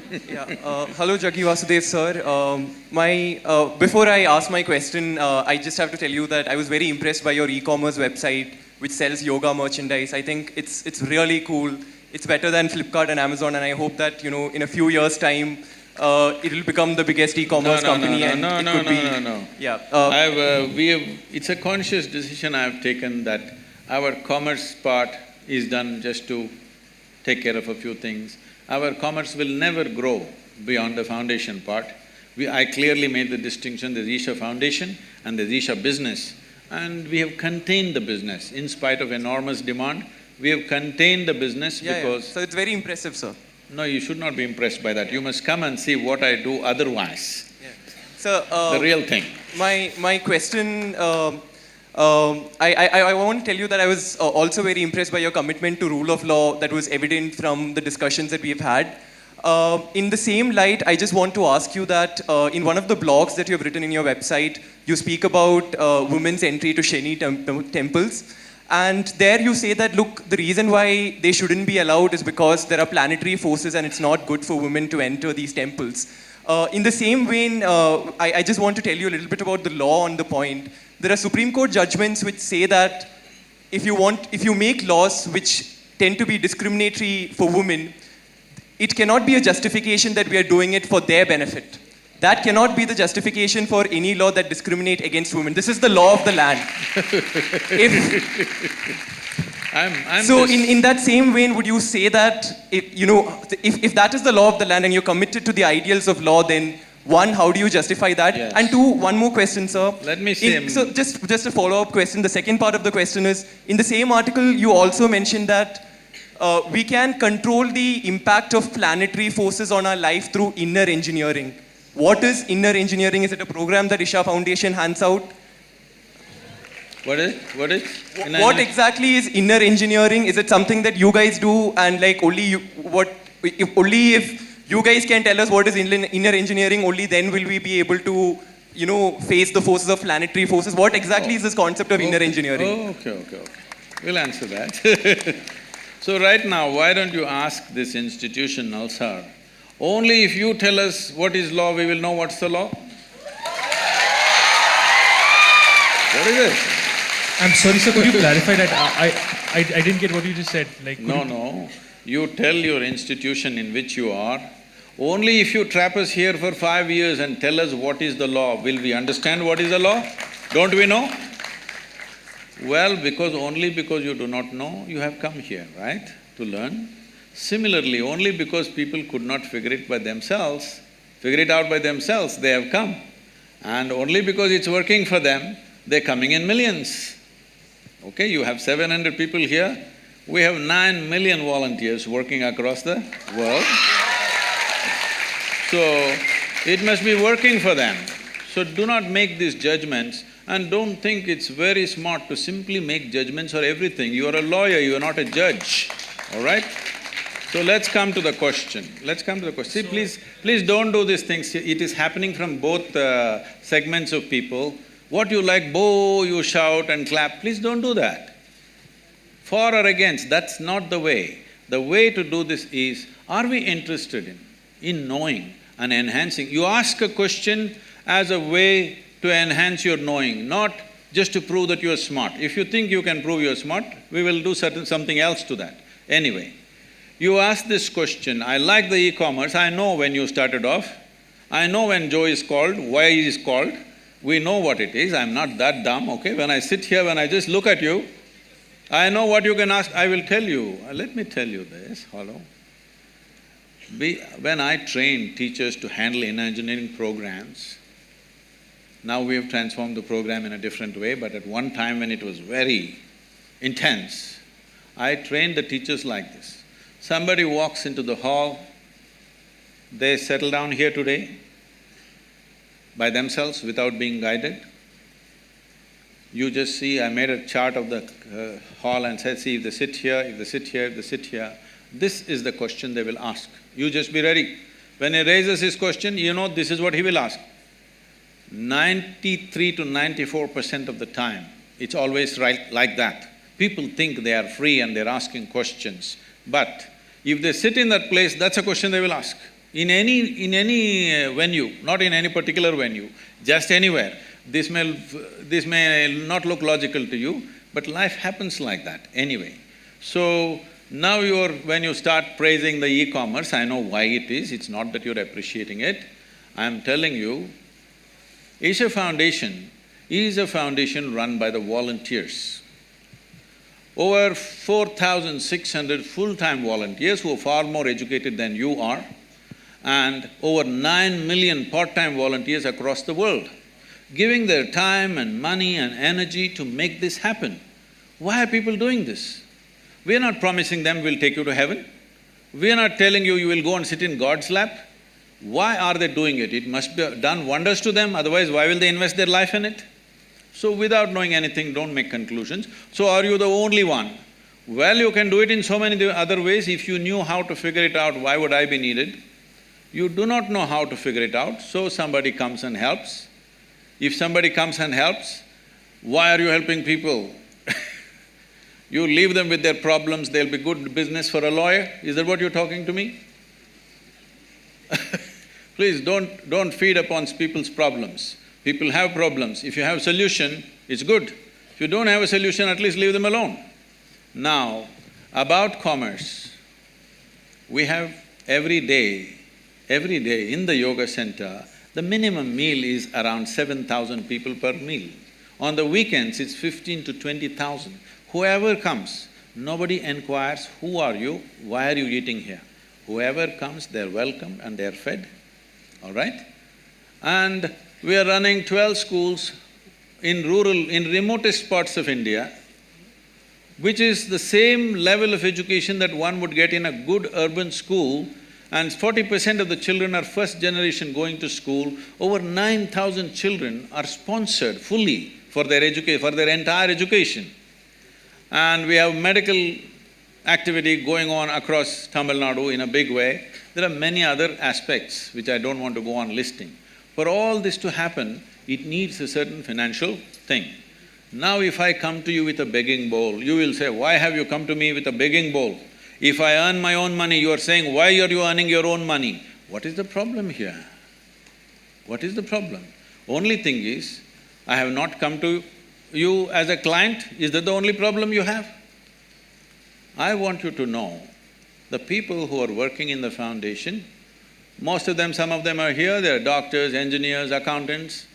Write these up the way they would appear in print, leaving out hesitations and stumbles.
Hello, Jaggi Vasudev sir. Before I ask my question, I just have to tell you that I was very impressed by your e-commerce website, which sells yoga merchandise. I think it's really cool. It's better than Flipkart and Amazon, and I hope that in a few years' time, it will become the biggest e-commerce company, and it could be. No. Yeah. It's a conscious decision I have taken that our commerce part is done just to take care of a few things. Our commerce will never grow beyond the foundation part. I clearly made the distinction, there's Isha Foundation and there's Isha Business, and we have contained the business. In spite of enormous demand, we have contained the business because… So it's very impressive, sir. No, you should not be impressed by that. You must come and see what I do otherwise. Yeah. So, the real thing. My question… I want to tell you that I was also very impressed by your commitment to rule of law that was evident from the discussions that we've had. In the same light, I just want to ask you that in one of the blogs that you have written in your website, you speak about women's entry to Shani temples. And there you say that, look, the reason why they shouldn't be allowed is because there are planetary forces and it's not good for women to enter these temples. In the same vein, I just want to tell you a little bit about the law on the point. There are Supreme Court judgments which say that if you make laws which tend to be discriminatory for women, it cannot be a justification that we are doing it for their benefit. That cannot be the justification for any law that discriminates against women. This is the law of the land. In that same vein, would you say that if that is the law of the land and you're committed to the ideals of law, then one, how do you justify that? Yes. And two, one more question, sir. Let me say… So just a follow-up question. The second part of the question is, in the same article, you also mentioned that we can control the impact of planetary forces on our life through inner engineering. What is inner engineering? Is it a program that Isha Foundation hands out? What is? What exactly is inner engineering? Is it something that you guys do and like only if you guys can tell us what is inner engineering, only then will we be able to, face the forces of planetary forces. What exactly is this concept of inner engineering? Okay. We'll answer that. So right now, why don't you ask this institution, Nalsar, only if you tell us what is law, we will know what's the law. What is it? I'm sorry, sir, could you clarify that? I didn't get what you just said. No. You tell your institution in which you are, only if you trap us here for 5 years and tell us what is the law, will we understand what is the law? Don't we know? Well, only because you do not know, you have come here, right, to learn. Similarly, only because people could not figure it out by themselves, they have come. And only because it's working for them, they're coming in millions. Okay, you have 700 people here, we have 9 million volunteers working across the world. So, it must be working for them. So do not make these judgments and don't think it's very smart to simply make judgments for everything. You are a lawyer, you are not a judge, all right? So let's come to the question. See, please don't do these things. It is happening from both segments of people. What you like, boo, you shout and clap, please don't do that. For or against, that's not the way. The way to do this is, are we interested in knowing and enhancing? You ask a question as a way to enhance your knowing, not just to prove that you are smart. If you think you can prove you are smart, we will do something else to that. Anyway, you ask this question, I like the e-commerce, I know when you started off, I know when Joe is called, why he is called, we know what it is, I'm not that dumb, okay? When I sit here, when I just look at you, I know what you can ask, I will tell you. Let me tell you this, hello. When I trained teachers to handle inner engineering programs, now we have transformed the program in a different way, but at one time when it was very intense, I trained the teachers like this. Somebody walks into the hall, they settle down here today by themselves without being guided. You just see, I made a chart of the hall and said, see, if they sit here, if they sit here, if they sit here, this is the question they will ask. You just be ready. When he raises his question, you know this is what he will ask. 93 to 94% of the time, it's always right like that. People think they are free and they're asking questions, but if they sit in that place, that's a question they will ask. in any venue, not in any particular venue, just anywhere. This may not look logical to you, but life happens like that anyway. So, now when you start praising the e-commerce, I know why it is, it's not that you're appreciating it. I'm telling you, Isha Foundation is a foundation run by the volunteers. Over 4,600 full-time volunteers who are far more educated than you are, and over 9 million part-time volunteers across the world, giving their time and money and energy to make this happen. Why are people doing this? We are not promising them we'll take you to heaven. We are not telling you you will go and sit in God's lap. Why are they doing it? It must be done wonders to them, otherwise why will they invest their life in it? So without knowing anything, don't make conclusions. So are you the only one? Well, you can do it in so many other ways. If you knew how to figure it out, why would I be needed? You do not know how to figure it out, so somebody comes and helps. If somebody comes and helps, why are you helping people? You leave them with their problems, they'll be good business for a lawyer? Is that what you're talking to me? Please don't feed upon people's problems. People have problems. If you have a solution, it's good. If you don't have a solution, at least leave them alone. Now, about commerce, we have every day in the yoga center, the minimum meal is around 7,000 people per meal. On the weekends, it's 15 to 20,000. Whoever comes, nobody enquires, who are you, why are you eating here? Whoever comes, they're welcomed and they're fed, all right? And we are running 12 schools in remotest parts of India, which is the same level of education that one would get in a good urban school, and 40% of the children are first generation going to school. Over 9,000 children are sponsored fully for their entire education. And we have medical activity going on across Tamil Nadu in a big way. There are many other aspects which I don't want to go on listing. For all this to happen, it needs a certain financial thing. Now if I come to you with a begging bowl, you will say, why have you come to me with a begging bowl? If I earn my own money, you are saying, why are you earning your own money? What is the problem here? What is the problem? Only thing is, I have not come to you as a client. Is that the only problem you have? I want you to know, the people who are working in the foundation, most of them, some of them are here, they're doctors, engineers, accountants.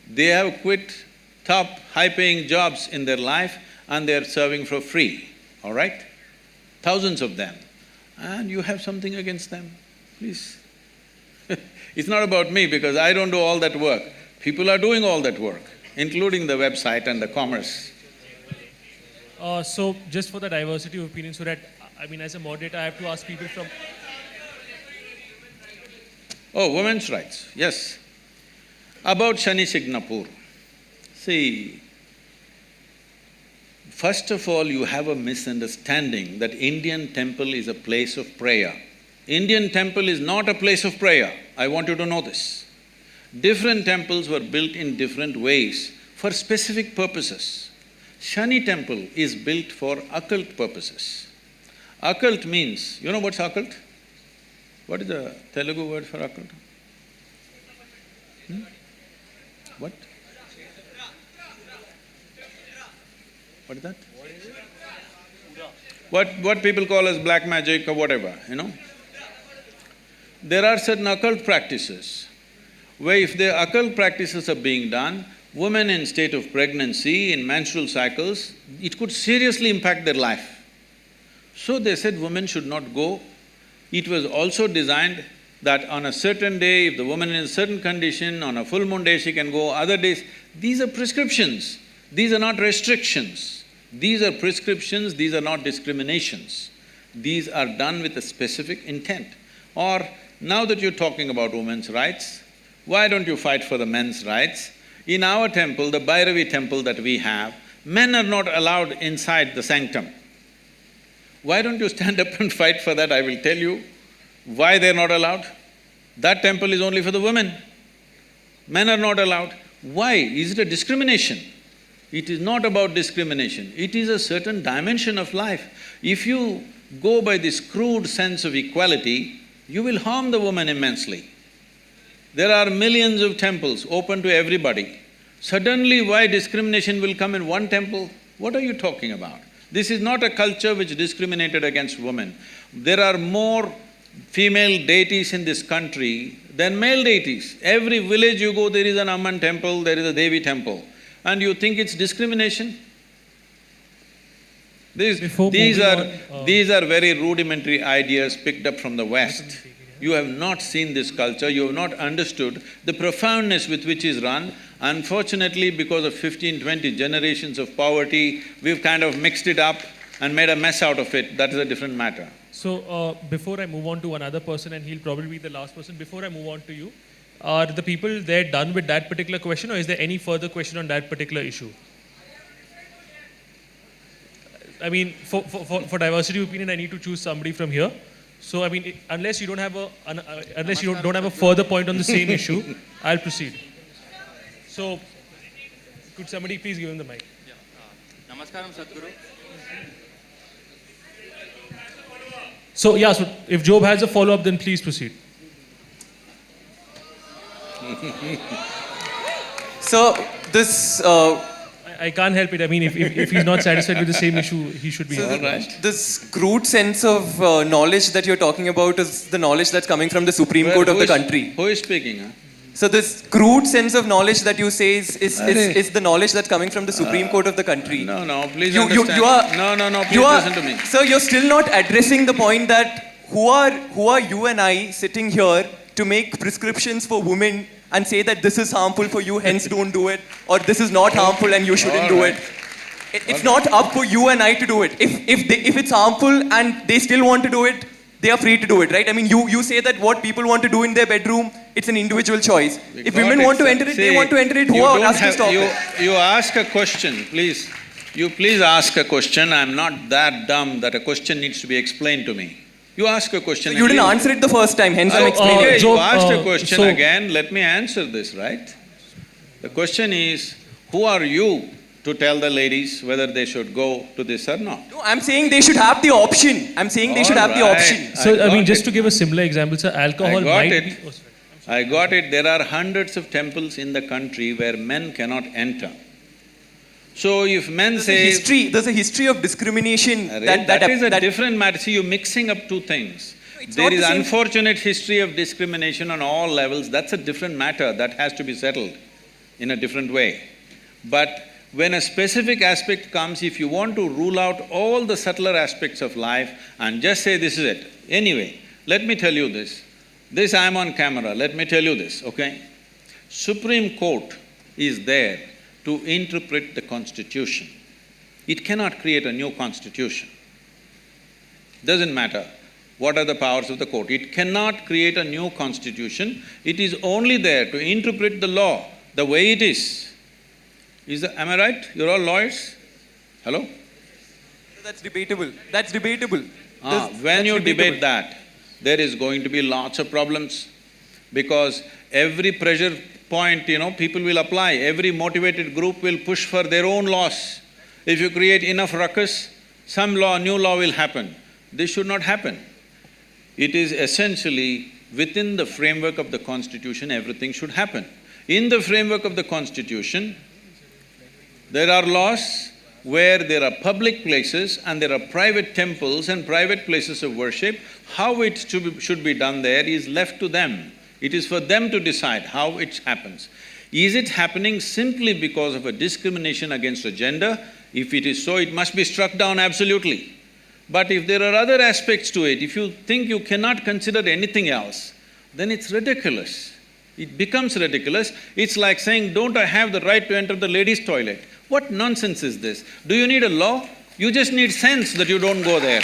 They have quit top, high-paying jobs in their life and they're serving for free, all right? Thousands of them. And you have something against them, please. It's not about me because I don't do all that work. People are doing all that work, including the website and the commerce. So just for the diversity of opinion, so that, as a moderator, I have to ask people from… Oh, women's rights, yes. About Shani Shignapur. See, first of all, you have a misunderstanding that Indian temple is a place of prayer. Indian temple is not a place of prayer. I want you to know this. Different temples were built in different ways for specific purposes. Shani temple is built for occult purposes. Occult means, you know what's occult? What is the Telugu word for occult? What? What is that? What people call as black magic or whatever, you know? There are certain occult practices where if the occult practices are being done, women in state of pregnancy, in menstrual cycles, it could seriously impact their life. So they said women should not go. It was also designed that on a certain day, if the woman is in a certain condition, on a full moon day she can go, other days… These are prescriptions, these are not restrictions. These are prescriptions, these are not discriminations. These are done with a specific intent. Or, now that you're talking about women's rights, why don't you fight for the men's rights? In our temple, the Bhairavi temple that we have, men are not allowed inside the sanctum. Why don't you stand up and fight for that? I will tell you why they're not allowed. That temple is only for the women. Men are not allowed. Why? Is it a discrimination? It is not about discrimination, it is a certain dimension of life. If you go by this crude sense of equality, you will harm the woman immensely. There are millions of temples open to everybody. Suddenly, why discrimination will come in one temple? What are you talking about? This is not a culture which discriminated against women. There are more female deities in this country than male deities. Every village you go, there is an Amman temple, there is a Devi temple. And you think it's discrimination? These are very rudimentary ideas picked up from the West. You have not seen this culture, you have not understood the profoundness with which is run. Unfortunately, because of 15, 20 generations of poverty, we've kind of mixed it up and made a mess out of it. That is a different matter. So, before I move on to another person, and he'll probably be the last person, before I move on to you, are the people there done with that particular question, or is there any further question on that particular issue? I mean, for diversity of opinion, I need to choose somebody from here. So, I mean, unless you don't have a further point on the same issue, I'll proceed. So, could somebody please give him the mic? Namaskaram, Sadhguru. So, yeah, so if Job has a follow-up, then please proceed. So this I can't help it. I mean, if he's not satisfied with the same issue, he should be. All right. this crude sense of knowledge that you're talking about is the knowledge that's coming from the Supreme Court of the country. Who is speaking, huh? So this crude sense of knowledge that you say is the knowledge that's coming from the Supreme Court of the country. No, please You understand. are No, please you are, listen to me. Sir, you're still not addressing the point that who are you and I sitting here to make prescriptions for women and say that this is harmful for you, hence don't do it, or this is not harmful and you shouldn't do it. It's not up for you and I to do it. If it's harmful and they still want to do it, they are free to do it, right? I mean, you say that what people want to do in their bedroom, it's an individual choice. If women want to enter it, they want to enter it. Who are us to stop it? You ask a question, please. You please ask a question. I'm not that dumb that a question needs to be explained to me. You ask a question. You didn't answer it the first time, hence I'm explaining Okay, it. you Job, asked a question so- again, let me answer this, right? The question is, who are you to tell the ladies whether they should go to this or not? No, I'm saying they should have the option. I'm saying they should have the Alright. option. So, I got mean, just it. to give a similar example, sir, alcohol I got might it. be. Oh, sorry. I got it. There are hundreds of temples in the country where men cannot enter. So if men say… There's a history of discrimination that is a different matter. See, you're mixing up two things. it's There not is the same. unfortunate history of discrimination on all levels. That's a different matter. That has to be settled in a different way. But when a specific aspect comes, if you want to rule out all the subtler aspects of life and just say this is it… Anyway, let me tell you this. This I'm on camera, let me tell you this, okay? Supreme Court is there to interpret the Constitution. It cannot create a new Constitution. Doesn't matter what are the powers of the court. It cannot create a new Constitution. It is only there to interpret the law the way it is. Am I right? You're all lawyers? Hello? That's debatable. That's debatable. When you debate that, there is going to be lots of problems because every pressure point, people will apply. Every motivated group will push for their own laws. If you create enough ruckus, some new law will happen. This should not happen. It is essentially within the framework of the Constitution, everything should happen. In the framework of the Constitution, there are laws where there are public places and there are private temples and private places of worship. How it should be done there is left to them. It is for them to decide how it happens. Is it happening simply because of a discrimination against a gender? If it is so, it must be struck down absolutely. But if there are other aspects to it, if you think you cannot consider anything else, then it's ridiculous. It becomes ridiculous. It's like saying, don't I have the right to enter the ladies' toilet? What nonsense is this? Do you need a law? You just need sense that you don't go there.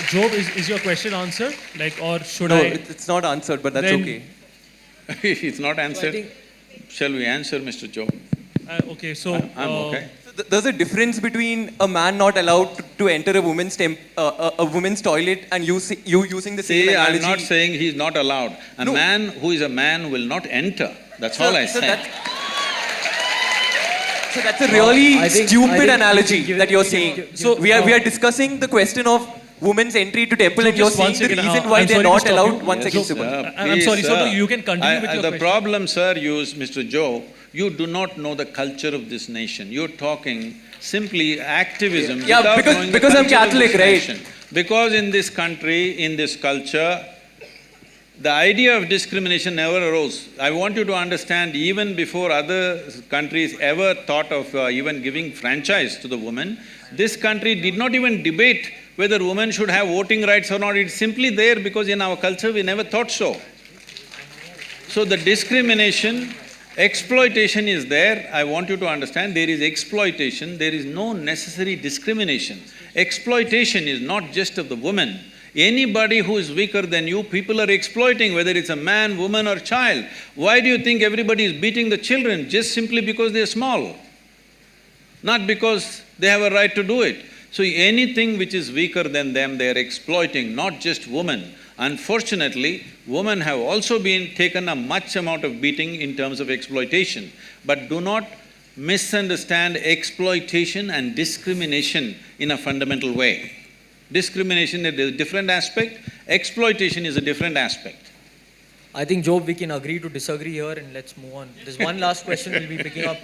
Job, is your question answered? Or should No, I? it's not answered, but that's Then- okay. It's not answered. Shall we answer, Mr. Job? Okay, so. I'm okay. So there's a difference between a man not allowed to enter a woman's toilet and you using the same See, analogy. I'm not saying he's not allowed. A No. man who is a man will not enter. That's So- all I so said. So that's a really I think stupid we analogy can give that it- you're we can saying. give- So we are discussing the question of women's entry to temple, So and you're just one saying the second, reason why I'm they're sorry to not stop allowed. you. One second, Yes, Subal. I'm please, sorry, sir. you can continue with your The question. problem, sir, Mr. Joe, you do not know the culture of this nation. You're talking simply activism Yeah, without because- knowing because the I'm culture of this Catholic, right? nation. Because in this country, in this culture, the idea of discrimination never arose. I want you to understand, even before other countries ever thought of even giving franchise to the woman, this country did not even debate whether women should have voting rights or not. It's simply there because in our culture we never thought so. So the discrimination, exploitation is there. I want you to understand, there is exploitation, there is no necessary discrimination. Exploitation is not just of the woman. Anybody who is weaker than you, people are exploiting, whether it's a man, woman or child. Why do you think everybody is beating the children? Just simply because they're small, not because they have a right to do it. So anything which is weaker than them, they are exploiting, not just women. Unfortunately, women have also been taken a much amount of beating in terms of exploitation. But do not misunderstand exploitation and discrimination in a fundamental way. Discrimination is a different aspect, exploitation is a different aspect. I think, Job, we can agree to disagree here and let's move on. There's one last question we'll be picking up.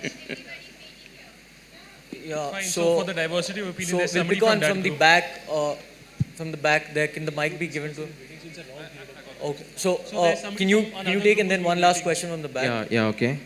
Yeah, Fine, so for the diversity of opinion, so there's we'll somebody pick on that from the group. back, there. Can the mic be given to him? Okay, so there's somebody can you from another take group and then who one will last take- question from the back? Yeah, okay.